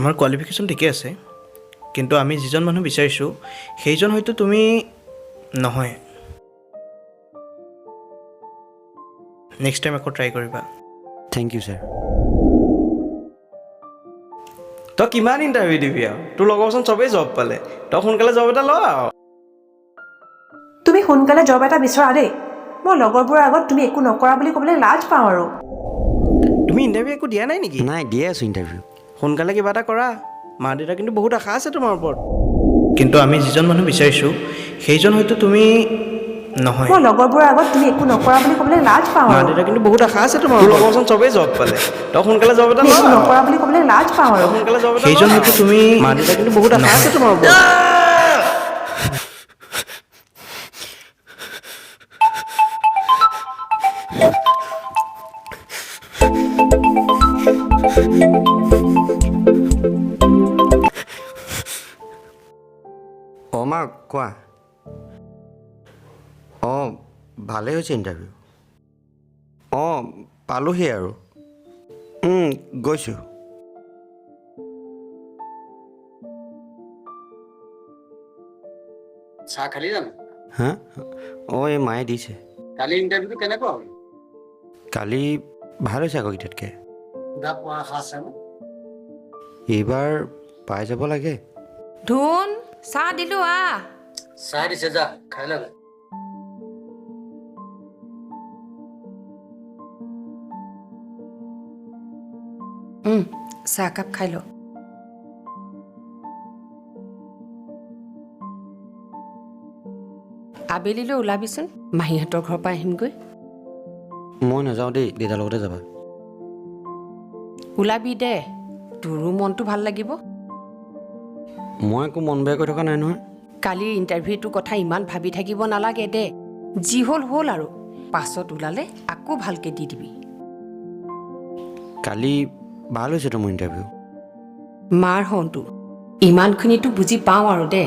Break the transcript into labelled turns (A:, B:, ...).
A: তোমাৰ কোৱালিফিকেশ্যন ঠিকে আছে, কিন্তু আমি যিজন মানুহ বিচাৰিছোঁ সেইজন হয়তো তুমি নহয়। নেক্সট টাইম আকৌ ট্ৰাই কৰিবা।
B: Thank you sir.
C: তই কিমান ইণ্টাৰভিউ দিবি আৰু? তোৰ লগৰচোন চবেই জব পালে, তই সোনকালে জব এটা ল আৰু।
D: তুমি সোনকালে জব এটা বিচৰা দেই। মই লগৰবোৰৰ আগত তুমি একো নকৰা বুলি ক'বলৈ লাজ পাওঁ আৰু।
C: তুমি ইণ্টাৰভিউ একো দিয়া নাই নেকি?
B: নাই দিয়ে আছোঁ ইণ্টাৰভিউ।
C: সোনকালে কিবা এটা কৰা, মা দেউতাৰ কিন্তু বহুত আশা আছে তোমাৰ ওপৰত।
A: কিন্তু আমি যিজন মানুহ বিচাৰিছোঁ সেইজন হয়তো তুমি নহয়।
D: মই লগৰবোৰৰ আগত তুমি একো নকৰা বুলি ক'বলৈ লাজ পাওঁ
C: মা
D: আৰু।
C: দেউতাৰ কিন্তু বহুত আশা আছে তোমাৰ ওপৰত। তোৰ লগৰচোন চবেই জব পালে, তই সোনকালে জব এটা
D: তুমি
C: ল
D: একো
C: আৰু।
D: নকৰা বুলি ক'বলৈ লাজ পাওঁ আৰু।
C: তই সোনকালে জব এটা ল
A: সেইজন
C: আৰু।
A: হয়তো তুমি
C: মা দেউতাৰ কিন্তু বহুত আশা আছে তোমাৰ ওপৰত।
B: অঁ মা কোৱা। অঁ ভালেই হৈছে ইণ্টাৰভিউ। অঁ পালোহি আৰু গৈছোঁ।
E: চাহ খালি জানো?
B: হা অঁ এই মায়ে দিছে।
E: কালি ইণ্টাৰভিউটো কেনেকুৱা হ'ল?
B: কালি ভাল হৈছে আকৌ ইটাতকৈ।
E: সুধা পোৱা আশা আছে ন?
B: এইবাৰ পাই যাব লাগে।
F: ধুন চাহ দিলো আহ।
E: চাহ দিছে, যা খাই লগে।
F: চাহকাপ খাই ল। আবেলিলৈ ওলাবিচোন, মাহীহঁতৰ ঘৰৰ পৰা আহিমগৈ।
B: মই নাযাওঁ দেই, দেউতাৰ লগতে যাবা।
F: ওলাবি দে, তোৰো মনটো ভাল লাগিব।
B: মই একো মন বেয়া কৰি থকা নাই নহয়।
F: কালিৰ ইণ্টাৰভিউটোৰ কথা ইমান ভাবি থাকিব নালাগে দে। যি হ'ল হ'ল আৰু, পাছত ওলালে আকৌ ভালকৈ দি দিবি।
B: কালি ভাল হৈছেতো মোৰ ইণ্টাৰভিউ।
F: মাৰ হওঁতো ইমানখিনিতো বুজি পাওঁ আৰু দে।